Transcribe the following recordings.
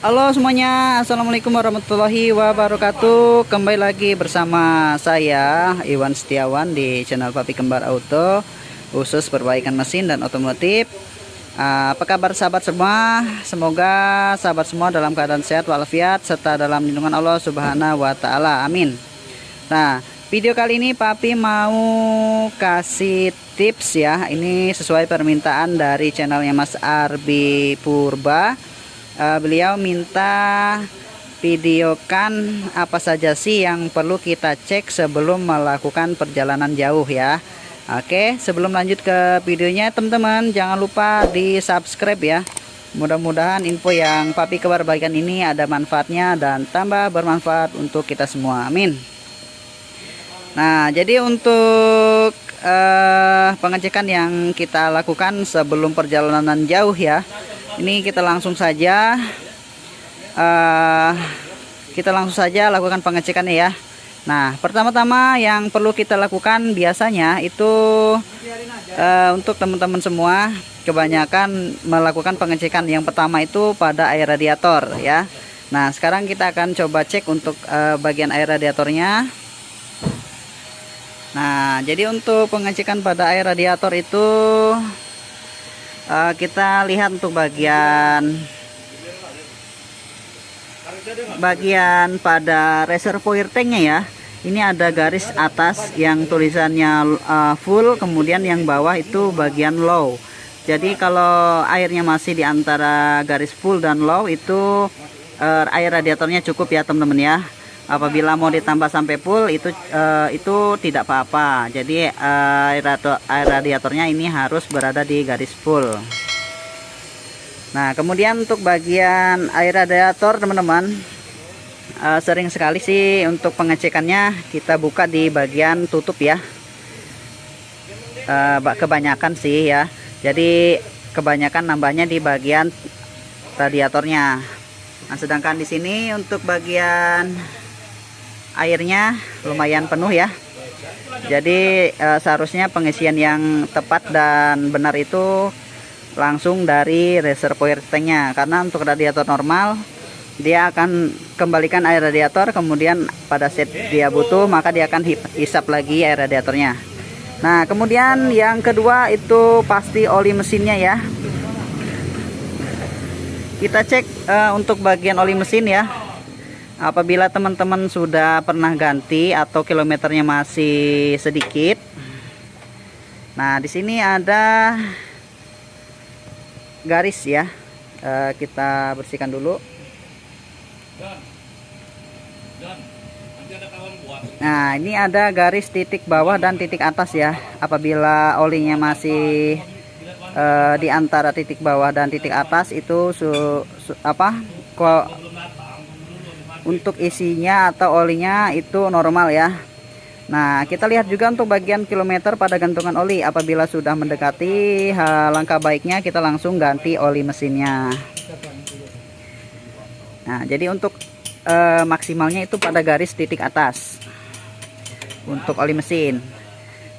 Halo semuanya, Assalamualaikum warahmatullahi wabarakatuh. Kembali lagi bersama saya Iwan Setiawan di channel Papi Kembar Auto, khusus perbaikan mesin dan otomotif. Apa kabar sahabat semua? Semoga sahabat semua dalam keadaan sehat walafiat serta dalam lindungan Allah Subhanahu wa taala. Amin. Nah, video kali ini Papi mau kasih tips ya. Ini sesuai permintaan dari channelnya Mas Arbi Purba. Beliau minta videokan apa saja sih yang perlu kita cek sebelum melakukan perjalanan jauh ya. Oke, sebelum lanjut ke videonya teman-teman, jangan lupa di subscribe ya. Mudah-mudahan info yang Papi kabar bagikan ini ada manfaatnya dan tambah bermanfaat untuk kita semua, amin. Nah, jadi untuk pengecekan yang kita lakukan sebelum perjalanan jauh ya, ini kita langsung saja lakukan pengecekannya ya. Nah, pertama-tama yang perlu kita lakukan biasanya itu untuk teman-teman semua kebanyakan melakukan pengecekan yang pertama itu pada air radiator ya. Nah, sekarang kita akan coba cek untuk bagian air radiatornya. Nah, jadi untuk pengecekan pada air radiator itu kita lihat untuk bagian pada reservoir tanknya ya. Ini ada garis atas yang tulisannya full, kemudian yang bawah itu bagian low. Jadi kalau airnya masih di antara garis full dan low itu air radiatornya cukup ya teman-teman ya. Apabila mau ditambah sampai full itu tidak apa-apa. Jadi air radiatornya ini harus berada di garis full. Nah, kemudian untuk bagian air radiator teman-teman, sering sekali sih untuk pengecekannya kita buka di bagian tutup ya. Kebanyakan sih ya. Jadi kebanyakan nambahnya di bagian radiatornya. Nah, sedangkan di sini untuk bagian airnya lumayan penuh ya. Jadi seharusnya pengisian yang tepat dan benar itu langsung dari reservoir tanknya, karena untuk radiator normal dia akan kembalikan air radiator, kemudian pada saat dia butuh maka dia akan hisap lagi air radiatornya. Nah, kemudian yang kedua itu pasti oli mesinnya ya. Kita cek untuk bagian oli mesin ya. Apabila teman-teman sudah pernah ganti atau kilometernya masih sedikit, nah di sini ada garis ya, kita bersihkan dulu. Nah, ini ada garis titik bawah dan titik atas ya. Apabila olinya masih di antara titik bawah dan titik atas itu untuk isinya atau olinya itu normal ya. Nah, kita lihat juga untuk bagian kilometer pada gantungan oli. Apabila sudah mendekati, langkah baiknya kita langsung ganti oli mesinnya. Nah, jadi untuk maksimalnya itu pada garis titik atas untuk oli mesin.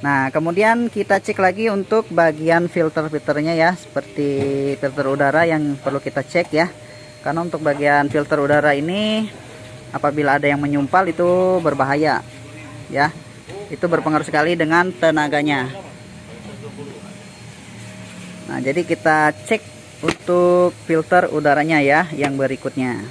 Nah, kemudian kita cek lagi untuk bagian filter-filternya ya, seperti filter udara yang perlu kita cek ya. Karena untuk bagian filter udara ini apabila ada yang menyumpal itu berbahaya ya. Itu berpengaruh sekali dengan tenaganya. Nah, jadi kita cek untuk filter udaranya ya yang berikutnya.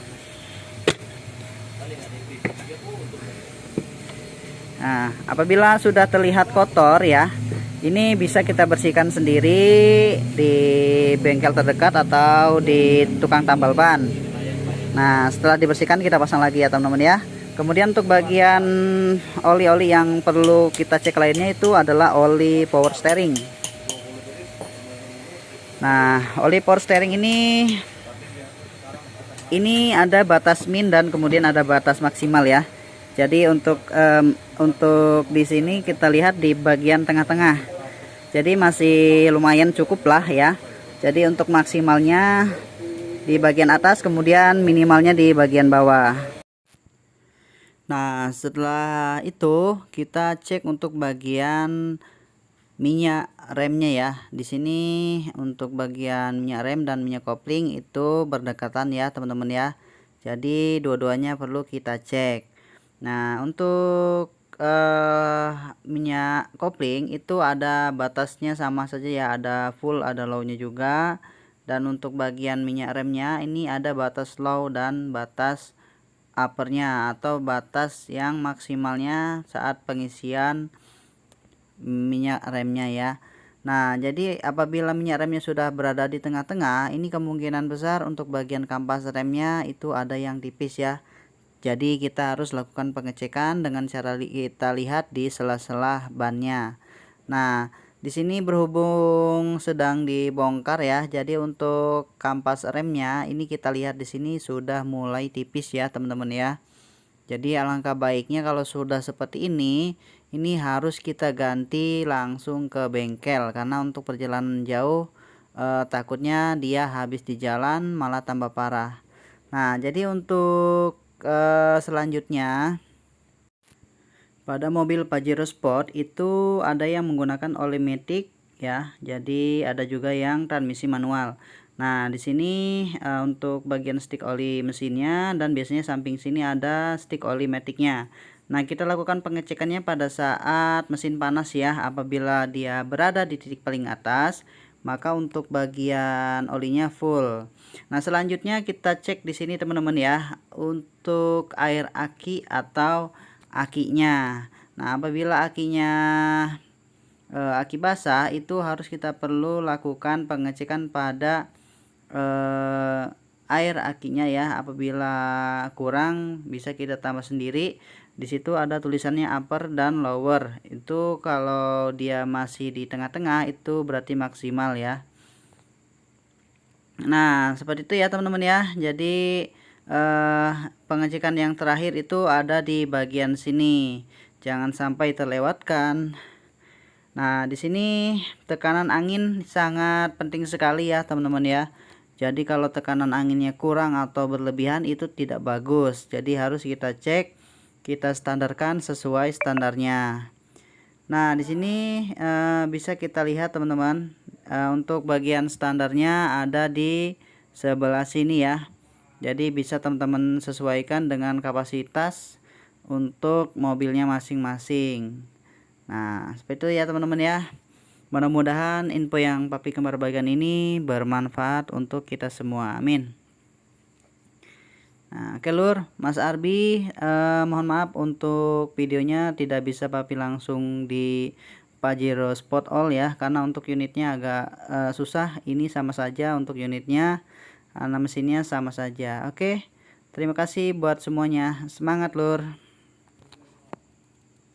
Nah, apabila sudah terlihat kotor ya, ini bisa kita bersihkan sendiri di bengkel terdekat atau di tukang tambal ban. Nah, setelah dibersihkan kita pasang lagi ya teman-teman ya. Kemudian untuk bagian oli-oli yang perlu kita cek lainnya itu adalah oli power steering. Nah, oli power steering ini ada batas min dan kemudian ada batas maksimal ya. Jadi untuk di sini kita lihat di bagian tengah-tengah. Jadi masih lumayan cukup lah ya. Jadi untuk maksimalnya di bagian atas, kemudian minimalnya di bagian bawah. Nah, setelah itu kita cek untuk bagian minyak remnya ya. Di sini untuk bagian minyak rem dan minyak kopling itu berdekatan ya teman-teman ya. Jadi dua-duanya perlu kita cek. Nah, untuk minyak kopling itu ada batasnya sama saja ya, ada full ada low-nya juga. Dan untuk bagian minyak remnya ini ada batas low dan batas uppernya atau batas yang maksimalnya saat pengisian minyak remnya ya. Nah, jadi apabila minyak remnya sudah berada di tengah-tengah, ini kemungkinan besar untuk bagian kampas remnya itu ada yang tipis ya. Jadi kita harus lakukan pengecekan dengan cara kita lihat di sela-sela bannya. Nah, di sini berhubung sedang dibongkar ya. Jadi untuk kampas remnya ini kita lihat di sini sudah mulai tipis ya, teman-teman ya. Jadi alangkah baiknya kalau sudah seperti ini harus kita ganti langsung ke bengkel karena untuk perjalanan jauh takutnya dia habis di jalan malah tambah parah. Nah, jadi untuk selanjutnya pada mobil Pajero Sport itu ada yang menggunakan oli matic ya. Jadi ada juga yang transmisi manual. Nah, di sini untuk bagian stick oli mesinnya dan biasanya samping sini ada stick oli maticnya. Nah, kita lakukan pengecekannya pada saat mesin panas ya. Apabila dia berada di titik paling atas, maka untuk bagian olinya full. Nah, selanjutnya kita cek di sini teman-teman ya untuk air aki atau akinya. Nah, apabila akinya aki basah itu harus kita perlu lakukan pengecekan pada air akinya ya. Apabila kurang bisa kita tambah sendiri. Di situ ada tulisannya upper dan lower. Itu kalau dia masih di tengah-tengah itu berarti maksimal ya. Nah, seperti itu ya teman-teman ya. Jadi pengecekan yang terakhir itu ada di bagian sini. Jangan sampai terlewatkan. Nah, di sini tekanan angin sangat penting sekali ya teman-teman ya. Jadi kalau tekanan anginnya kurang atau berlebihan itu tidak bagus. Jadi harus kita cek, kita standarkan sesuai standarnya. Nah, di sini bisa kita lihat teman-teman, untuk bagian standarnya ada di sebelah sini ya. Jadi bisa teman-teman sesuaikan dengan kapasitas untuk mobilnya masing-masing. Nah, seperti itu ya teman-teman ya. Mudah-mudahan info yang Papi Kembar bagian ini bermanfaat untuk kita semua. Amin. Nah, oke lur, Mas Arbi, mohon maaf untuk videonya tidak bisa Papi langsung di Pajero Sport All ya, karena untuk unitnya agak susah. Ini sama saja untuk unitnya, mesinnya sama saja. Oke, terima kasih buat semuanya. Semangat lur.